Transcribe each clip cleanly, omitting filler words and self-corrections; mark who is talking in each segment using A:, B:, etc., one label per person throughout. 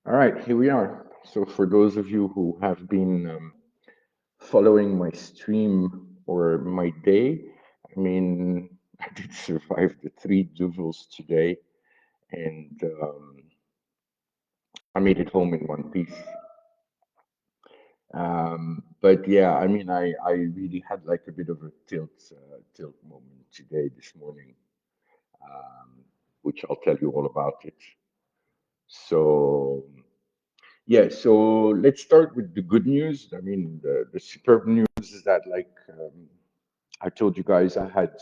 A: All right, here we are. So, for those of you who have been following my stream or my day, I mean, I did survive the three duvels today, and I made it home in one piece. But yeah, I mean, I really had like a bit of a tilt moment today, this morning, um, which I'll tell you all about it. So. Yeah, so let's start with the good news. I mean, the superb news is that, like I told you guys, I had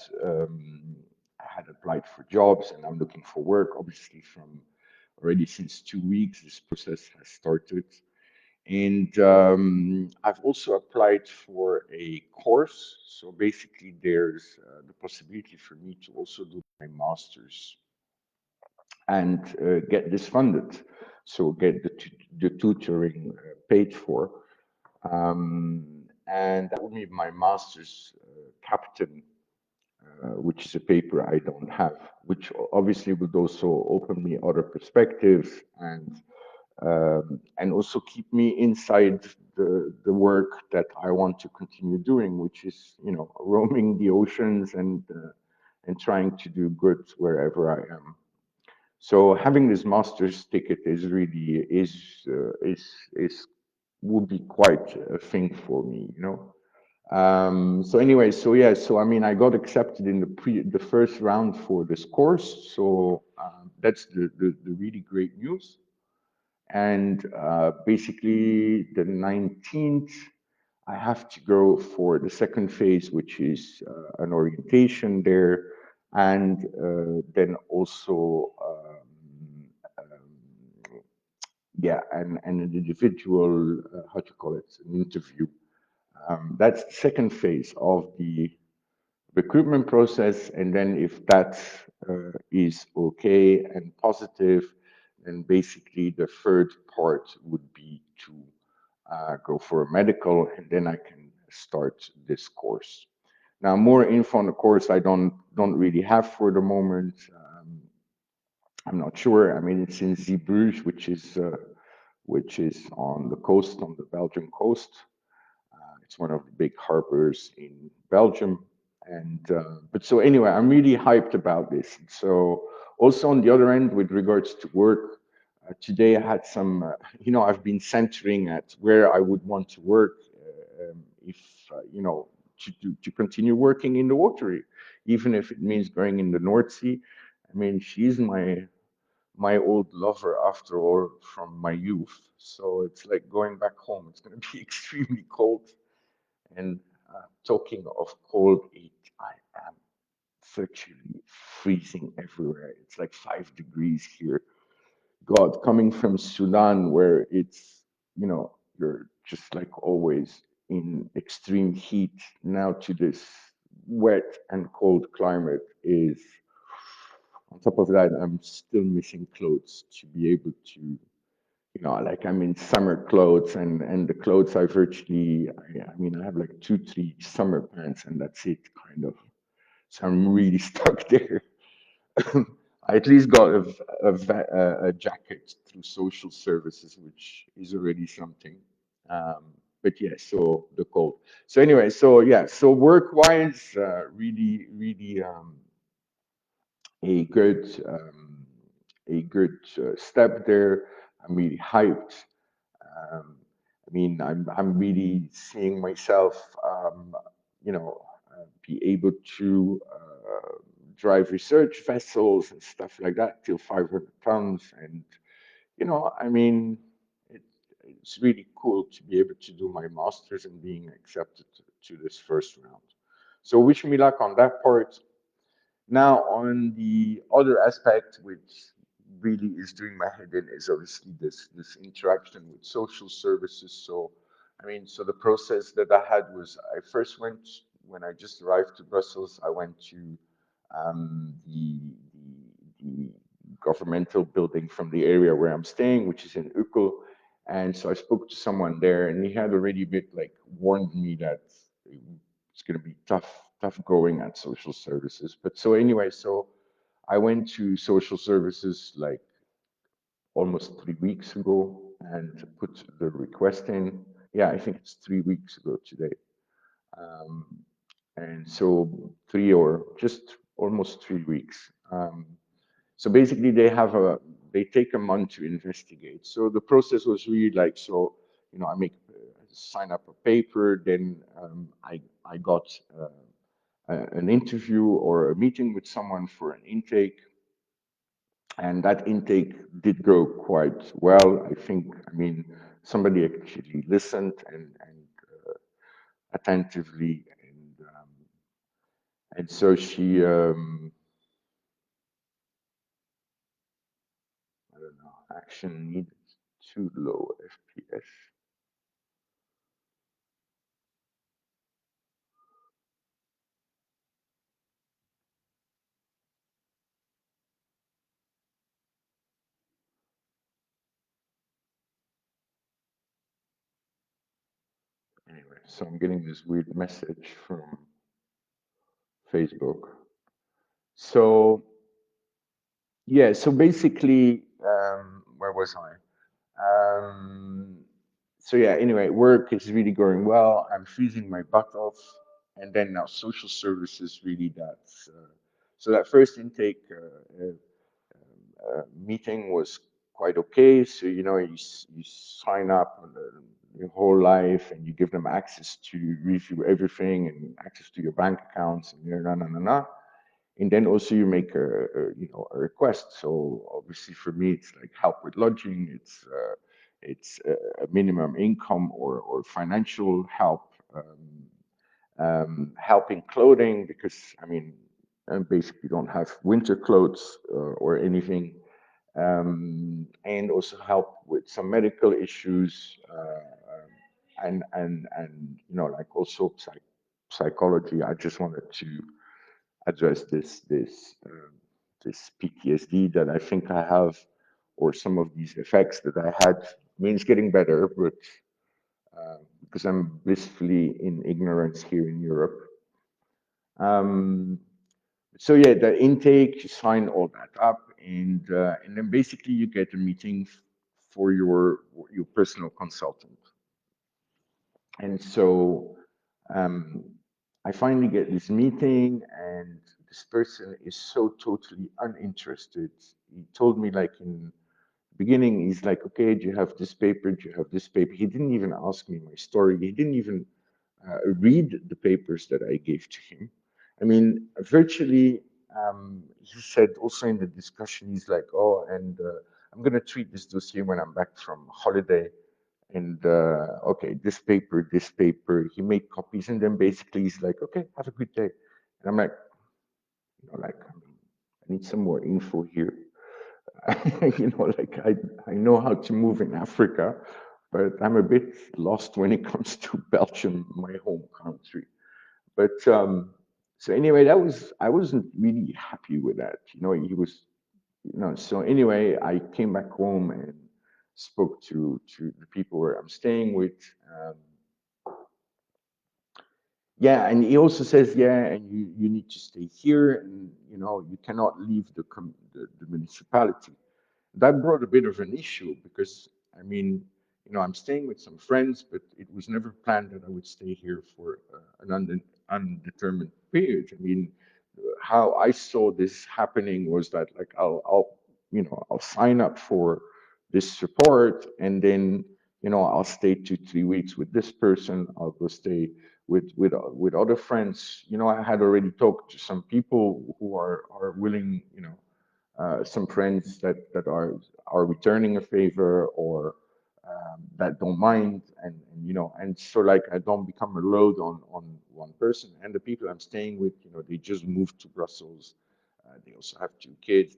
A: applied for jobs and I'm looking for work. Obviously, from already since 2 weeks, this process has started, and I've also applied for a course. So basically, there's the possibility for me to also do my master's and get this funded. So get the tutoring paid for. And that would be my master's captain, which is a paper I don't have, which obviously would also open me other perspectives and also keep me inside the work that I want to continue doing, which is roaming the oceans and trying to do good wherever I am. So having this master's ticket is really is would be quite a thing for me, you know. So anyway, so yeah, so I mean, I got accepted in the first round for this course, so that's the really great news. And basically, the 19th, I have to go for the second phase, which is an orientation there, and then also yeah, and an individual, how to call it, an interview. That's the second phase of the recruitment process. And then if that is okay and positive, then basically the third part would be to go for a medical, and then I can start this course. Now, more info on the course I don't really have for the moment. I'm not sure. I mean, it's in Zeebrugge, which is on the coast, on the Belgian coast. It's one of the big harbors in Belgium. And but so anyway, I'm really hyped about this. So also on the other end, with regards to work, today I had some, I've been centering at where I would want to work if, to continue working in the watery, even if it means going in the North Sea. I mean, she's my old lover after all from my youth. So it's like going back home. It's going to be extremely cold. And talking of cold, I am virtually freezing everywhere. It's like 5 degrees here. God, coming from Sudan, where you're just like always in extreme heat, now to this wet and cold climate is, on top of that, I'm still missing clothes to be able to, like I'm in summer clothes and the clothes I mean, I have like two, three summer pants and that's it kind of. So I'm really stuck there. I at least got a jacket through social services, which is already something. But yeah, so the cold. So anyway, so yeah, so work-wise, really a good um, step there. I'm really hyped. I mean, I'm really seeing myself, be able to drive research vessels and stuff like that till 500 tons, and I mean, it, it's really cool to be able to do my masters and being accepted to this first round. So wish me luck on that part. Now, on the other aspect, which really is doing my head in, is obviously this interaction with social services. So, I mean, so the process that I had was I first went when I just arrived to Brussels. I went to the governmental building from the area where I'm staying, which is in Uccle. And so I spoke to someone there, and he had already a bit like warned me that it's going to be tough going at social services. But so anyway, so I went to social services like almost 3 weeks ago and put the request in. Yeah, I think it's 3 weeks ago today. Um, and so three or just almost 3 weeks. So basically, they take a month to investigate. So the process was really like so. I sign up a paper, then I got an interview or a meeting with someone for an intake, and that intake did go quite well. I mean, somebody actually listened and attentively, and so she, I don't know, action needed too low FPS. Anyway, so I'm getting this weird message from Facebook. So yeah, so basically, where was I? Um, so yeah, anyway, work is really going well. I'm freezing my butt off, and then now social services really so that first intake meeting was quite okay. So you sign up on your whole life, and you give them access to review everything and access to your bank accounts and na na na na. And then also you make a request. So obviously for me, it's like help with lodging. It's a minimum income or financial help, helping clothing because I mean, I basically don't have winter clothes or anything, and also help with some medical issues, and like also psychology. I just wanted to address this PTSD that I think I have, or some of these effects that I had. I mean, it's getting better, but because I'm blissfully in ignorance here in Europe. Um, so yeah, the intake, you sign all that up, and then basically you get a meeting for your personal consultant. And so um, I finally get this meeting, and this person is so totally uninterested. He told me, like, in the beginning, he's like, okay, do you have this paper? Do you have this paper? He didn't even ask me my story. He didn't even read the papers that I gave to him. I mean, virtually, he said also in the discussion, he's like, oh, and I'm going to treat this dossier when I'm back from holiday. And okay, this paper, he made copies, and then basically he's like, okay, have a good day. And I'm like, like, I need some more info here. Like I know how to move in Africa, but I'm a bit lost when it comes to Belgium, my home country. But so anyway, I wasn't really happy with that. He was, so anyway, I came back home and spoke to the people where I'm staying with. Um, yeah, and he also says, yeah, and you need to stay here, and you cannot leave the municipality. That brought a bit of an issue because I mean, I'm staying with some friends, but it was never planned that I would stay here for an undetermined period. I mean, how I saw this happening was that like I'll sign up for this support, and then I'll stay 2 3 weeks with this person. I'll go stay with other friends. I had already talked to some people who are willing, some friends that are returning a favor, or that don't mind, and so like I don't become a load on one person. And the people I'm staying with, they just moved to Brussels. They also have 2 kids.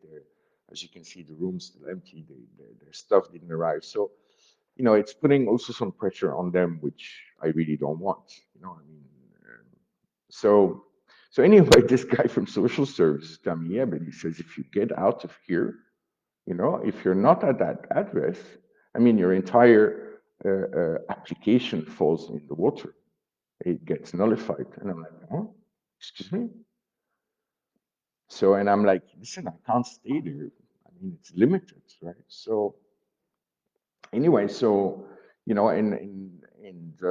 A: As you can see, the room's still empty. Their stuff didn't arrive, so it's putting also some pressure on them, which I really don't want. I mean, so so anyway, this guy from social services tell me, yeah, but he says if you get out of here, if you're not at that address, I mean, your entire application falls in the water. It gets nullified. And I'm like, oh, excuse me? So, and I'm like, listen, I can't stay there. I mean, it's limited, right? So anyway, so, and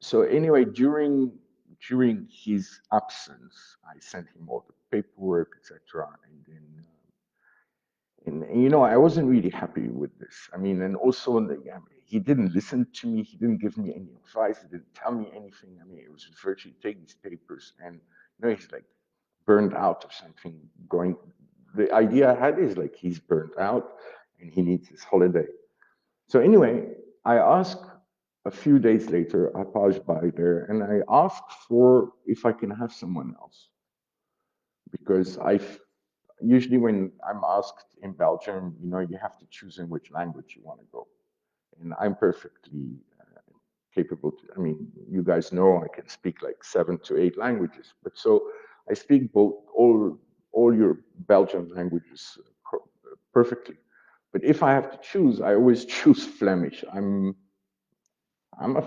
A: so anyway, during his absence, I sent him all the paperwork, etc. And I wasn't really happy with this. I mean, and also he didn't listen to me. He didn't give me any advice. He didn't tell me anything. I mean, it was virtually take these papers, and he's like burned out or something. Going, the idea I had is like he's burned out and he needs his holiday. So anyway, I asked a few days later. I passed by there and I asked for if I can have someone else because usually when I'm asked in Belgium, you have to choose in which language you want to go. And I'm perfectly capable to, I mean, you guys know I can speak like 7 to 8 languages, but so I speak both, all your Belgian languages perfectly. But if I have to choose, I always choose Flemish. I'm a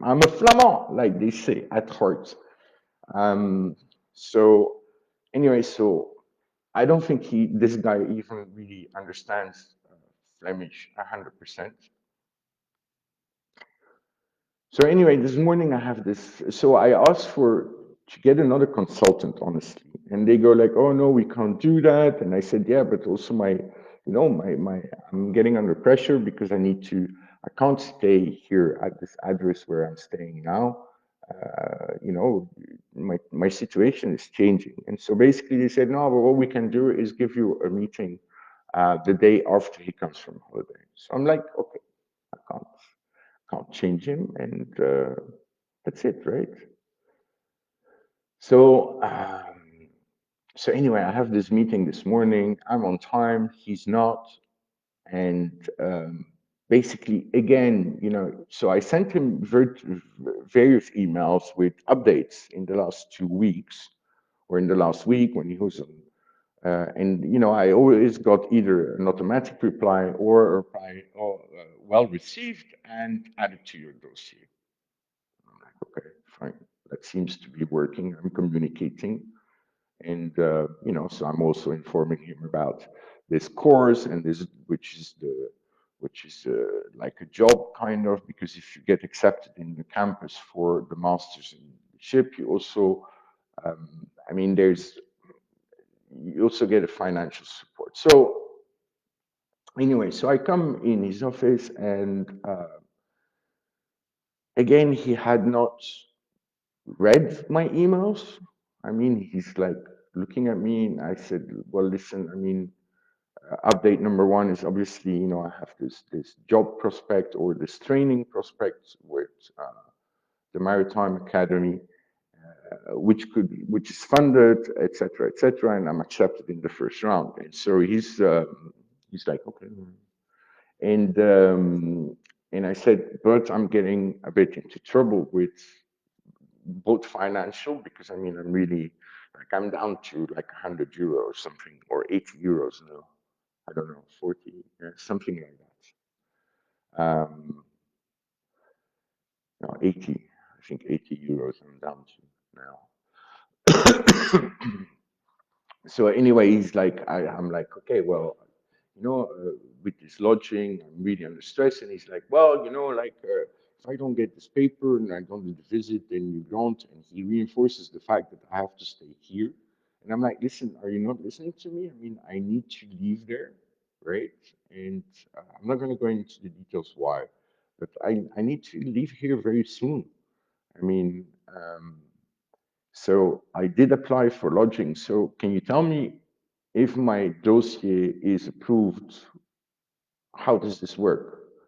A: I'm a Flamand, like they say at heart. Um, so anyway, so I don't think this guy even really understands Flemish 100%. So anyway, this morning I have this. So I asked to get another consultant, honestly, and they go like, "Oh no, we can't do that." And I said, "Yeah, but also I'm getting under pressure because I can't stay here at this address where I'm staying now. My situation is changing." And so basically they said, "No, but what we can do is give you a meeting the day after he comes from holiday." So I'm like, "Okay, I can't change him, and that's it, right?" So, so anyway, I have this meeting this morning. I'm on time. He's not, and basically, again, so I sent him various emails with updates in the last 2 weeks, or in the last week when he was on. And I always got either an automatic reply or a reply, "Oh, well received and added to your dossier." I'm like, okay, fine. That seems to be working. I'm communicating. And, so I'm also informing him about this course and which is like a job kind of, because if you get accepted in the campus for the master's in ship, you also, I mean, you also get a financial support. So anyway, so I come in his office and again, he had not read my emails. I mean, he's like looking at me, and I said, "Well, listen. I mean, update number one is obviously, I have this job prospect or this training prospect with the Maritime Academy, which is funded, etc., etc., and I'm accepted in the first round." And so he's like, "Okay," and I said, "But I'm getting a bit into trouble with both financial, because I mean I'm really like I'm down to like €100 or something, or €80 now. I don't know, 40, something like that. No, 80. I think €80 I'm down to now. So anyway, I'm like, okay, well, with this lodging, I'm really under stress. And he's like, "Well, like if I don't get this paper and I don't do the visit, then you don't." And he reinforces the fact that I have to stay here. And I'm like, "Listen, are you not listening to me? I mean, I need to leave there, right? And I'm not going to go into the details why, but I need to leave here very soon. I mean, so I did apply for lodging. So can you tell me if my dossier is approved, how does this work?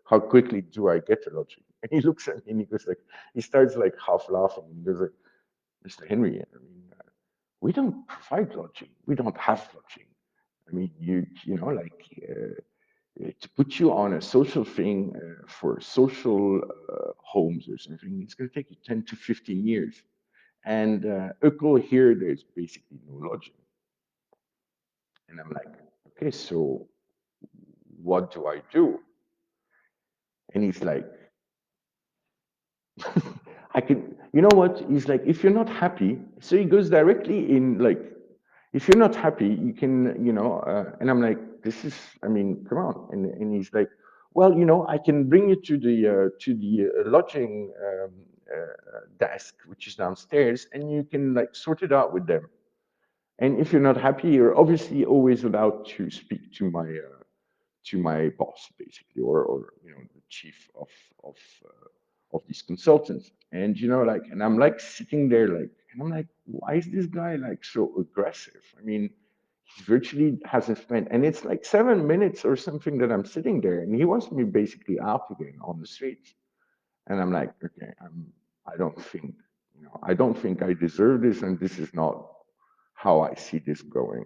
A: How quickly do I get a lodging?" And he looks at me and he goes like, he starts like half laughing. And he goes like, "Mr. Henry, I mean, we don't provide lodging. We don't have lodging. I mean, to put you on a social thing for social homes or something, it's going to take you 10 to 15 years. And here, there's basically no lodging." And I'm like, "Okay, so what do I do?" And he's like, "I can, you know what?" He's like, "If you're not happy," so he goes directly in like, "If you're not happy, you can, and I'm like, "This is, I mean, come on." And he's like, well, I can bring you to the lodging desk, which is downstairs, and you can like sort it out with them. And if you're not happy, you're obviously always allowed to speak to my boss, basically, or the chief of these consultants. And like, and I'm like sitting there, like, and I'm like, why is this guy like so aggressive? I mean, he virtually hasn't spent, and it's like 7 minutes or something that I'm sitting there, and he wants me basically out again on the streets. And I'm like, okay, I don't think, I don't think I deserve this, and this is not how I see this going.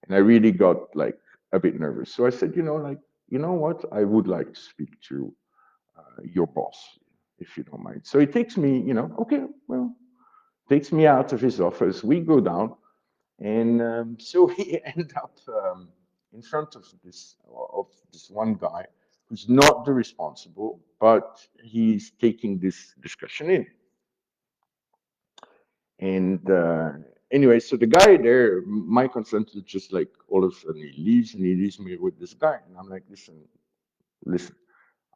A: And I really got like a bit nervous. So I said, like, you know what? I would like to speak to your boss, if you don't mind. So he takes me, okay, well, takes me out of his office. We go down, and so we end up in front of this one guy who's not the responsible, but he's taking this discussion in. And anyway, so the guy there, my consultant, just like all of a sudden he leaves, and he leaves me with this guy, and I'm like, listen.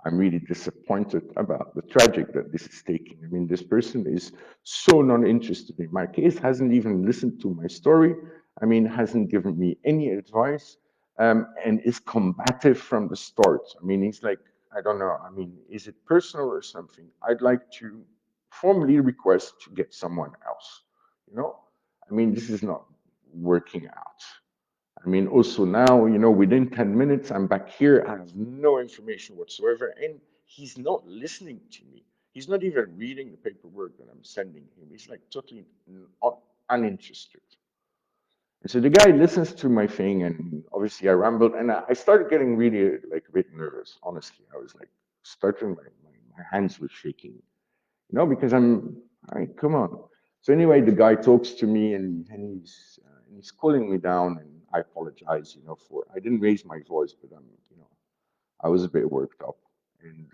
A: I'm really disappointed about the tragic that this is taking. I mean, this person is so not interested in my case, hasn't even listened to my story. I mean, hasn't given me any advice, and is combative from the start. I mean, he's like, I don't know. I mean, is it personal or something? I'd like to formally request to get someone else. You know, I mean, this is not working out. I mean, also now, within 10 minutes, I'm back here. I have no information whatsoever. And he's not listening to me. He's not even reading the paperwork that I'm sending him. He's like totally uninterested. And so the guy listens to my thing, and obviously I rambled, and I started getting really like a bit nervous, honestly. I was like starting, my hands were shaking, because all right, come on. So anyway, the guy talks to me, and he's calling me down, and I apologize, I didn't raise my voice, but I was a bit worked up. And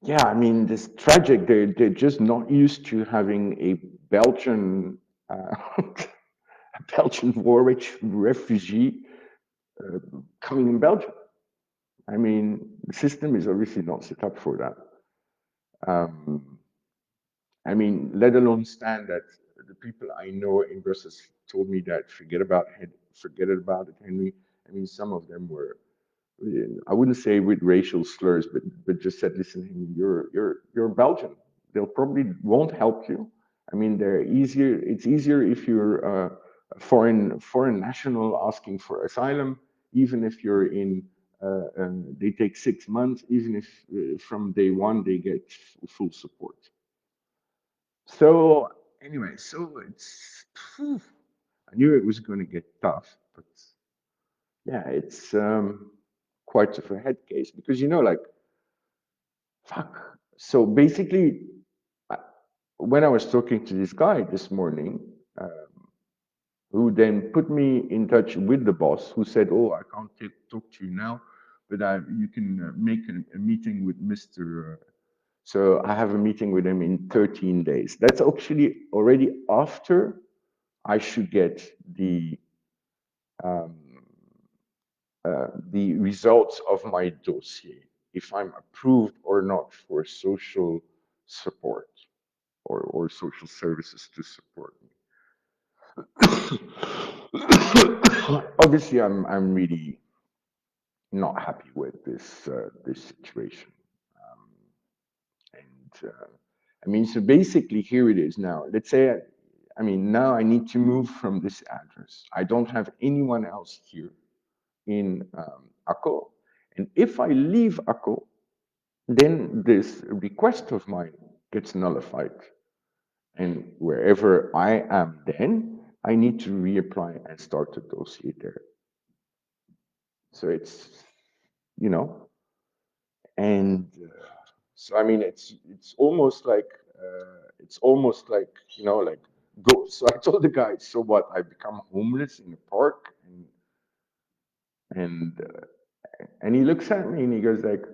A: yeah, I mean, this tragic, they're just not used to having a Belgian, a Belgian war wage refugee coming in Belgium. I mean, the system is obviously not set up for that. Um, I mean, let alone stand that the people I know in Brussels told me that forget about it, Henry. I mean, some of them were, I wouldn't say with racial slurs, but just said, listen, Henry, you're Belgian. They'll probably won't help you. I mean, they're easier. It's easier if you're a foreign national asking for asylum, even if you're in. They take 6 months, even if from day one they get full support. So anyway, so phew, I knew it was going to get tough, but yeah, it's quite of a head case because like fuck. So basically, I- when I was talking to this guy this morning, who then put me in touch with the boss, who said, "Oh, I can't talk to you now, but you can make a meeting with Mr. So I have a meeting with him in 13 days. That's actually already after I should get um, the results of my dossier, if I'm approved or not for social support or social services to support me. Obviously, I'm really not happy with this situation. Um, and I mean, so basically, here it is now. Let's say, I mean, now I need to move from this address. I don't have anyone else here in Akko. And if I leave Akko, then this request of mine gets nullified. And wherever I am then, I need to reapply and start the dossier there. So it's, you know, and so I mean, it's almost like like go. So I told the guy, so what? I become homeless in the park, and he looks at me and he goes like,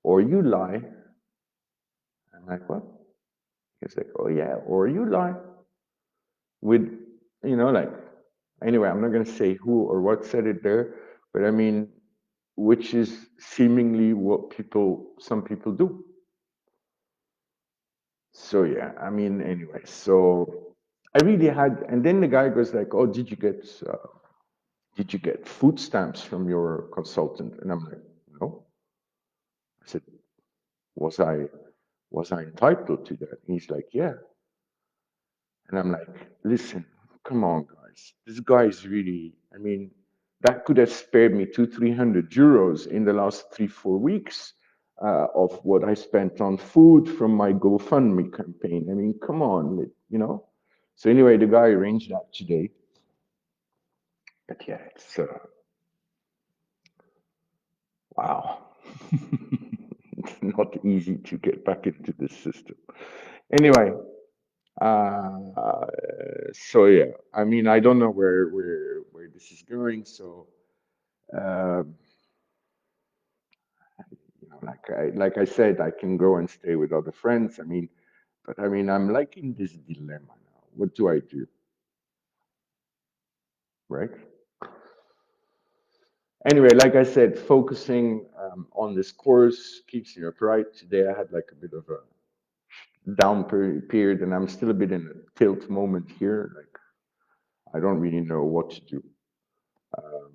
A: or you lie. I'm like, what? He's like, oh yeah, or you lie with, like, anyway, I'm not going to say who or what said it there, But I mean, which is seemingly what some people do. So yeah, I mean, anyway, so I really had, and then the guy goes like, "Oh, did you get food stamps from your consultant?" And I'm like, "No." I said, "Was I was I entitled to that?" And he's like, "Yeah." And I'm like, "Listen, come on, guys. This guy is really. I mean, that could have spared me 300 euros in the last 4 weeks." Of what I spent on food from my GoFundMe campaign. I mean, come on, you know. So anyway, the guy arranged that today. But yeah, it's wow. It's not easy to get back into this system. Anyway, so yeah, I mean, I don't know where this is going. So um, like I said, I can go and stay with other friends. I mean, but I mean, I'm like in this dilemma now. What do I do, right? Anyway, like I said, focusing on this course keeps me upright. Today I had like a bit of a period, and I'm still a bit in a tilt moment here. Like I don't really know what to do. Um,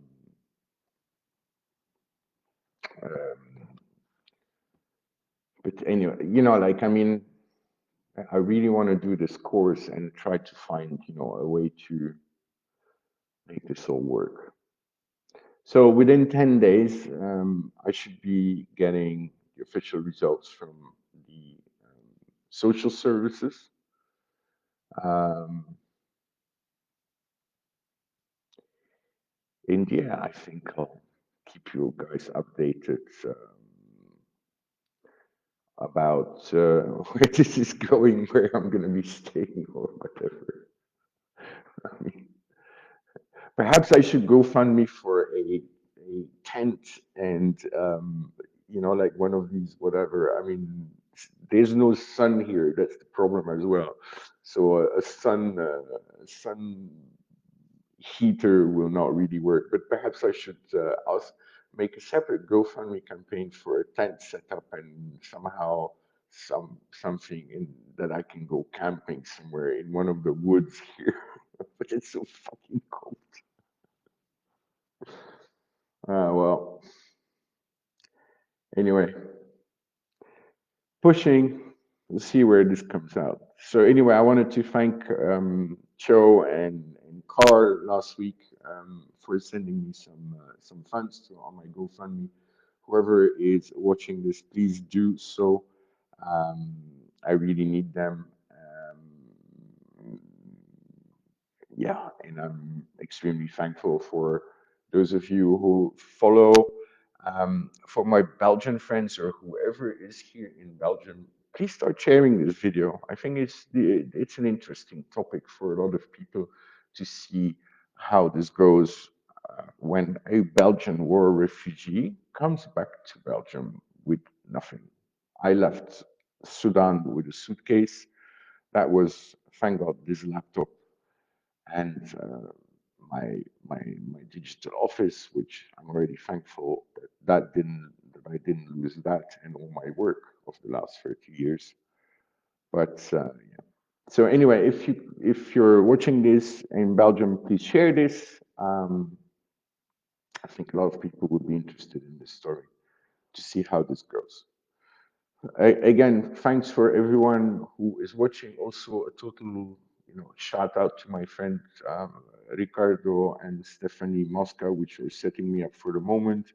A: um, but anyway, like I mean, I really want to do this course and try to find, a way to make this all work. So within 10 days, I should be getting the official results from the social services. Um, India, I think I'll keep you guys updated about where this is going, where I'm going to be staying, or whatever. I mean, perhaps I should go fund me for a tent and like one of these whatever. I mean, there's no sun here. That's the problem as well. So a sun heater will not really work. But perhaps I should also make a separate GoFundMe campaign for a tent setup and somehow something that I can go camping somewhere in one of the woods here. But it's so fucking cold. Well, anyway, pushing. We'll see where this comes out. So anyway, I wanted to thank Cho and Carl last week for sending me some funds on my GoFundMe. Whoever is watching this, please do so. Um, I really need them. Yeah, and I'm extremely thankful for those of you who follow. For my Belgian friends or whoever is here in Belgium, please start sharing this video. I think it's an interesting topic for a lot of people to see how this goes when a Belgian war refugee comes back to Belgium with nothing. I left Sudan with a suitcase. That was, thank God, this laptop and my digital office, which I'm already thankful that I didn't lose that and all my work of the last 30 years. But yeah. So anyway, if you're watching this in Belgium, please share this. I think a lot of people would be interested in this story to see how this goes. Again, thanks for everyone who is watching. Also, a total, shout out to my friend Ricardo and Stephanie Mosca, which are setting me up for the moment,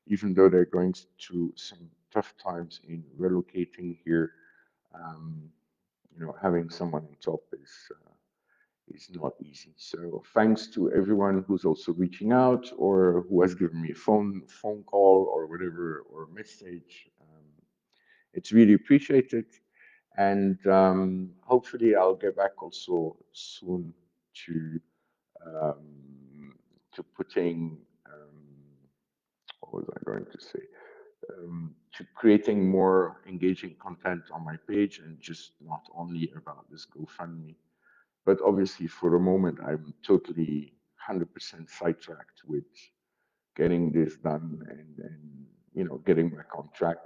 A: even though they're going through some tough times in relocating here. Um, having someone on top is not easy. So thanks to everyone who's also reaching out or who has given me a phone call or whatever or message. It's really appreciated. And hopefully I'll get back also soon to putting what was I going to say? To creating more engaging content on my page and just not only about this GoFundMe. But obviously for the moment I'm totally 100% sidetracked with getting this done and getting back on track.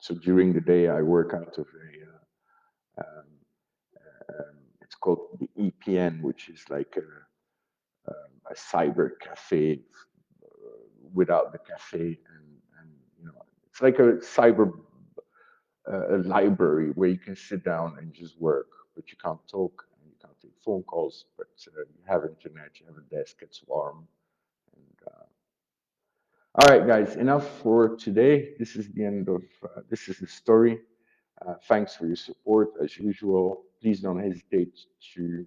A: So during the day, I work out of um, it's called the EPN, which is like a cyber cafe without the cafe, and it's like a cyber a library where you can sit down and just work, but you can't talk and you can't take phone calls, but you have internet, you have a desk, it's warm. And all right, guys, enough for today. This is the end of this is the story. Thanks for your support as usual. Please don't hesitate to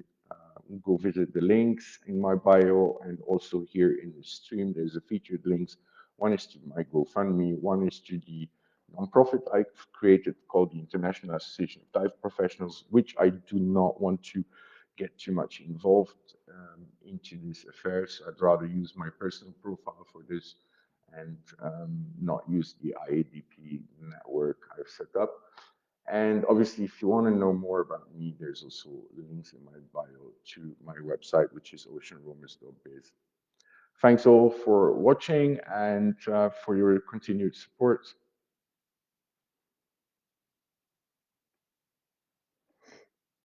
A: go visit the links in my bio and also here in the stream. There's a featured links. One is to my GoFundMe, one is to the nonprofit I've created called the International Association of Dive Professionals, which I do not want to get too much involved into these affairs. I'd rather use my personal profile for this and not use the IADP network I've set up. And obviously, if you want to know more about me, there's also links in my bio to my website, which is oceanroamers.biz. Thanks all for watching and for your continued support.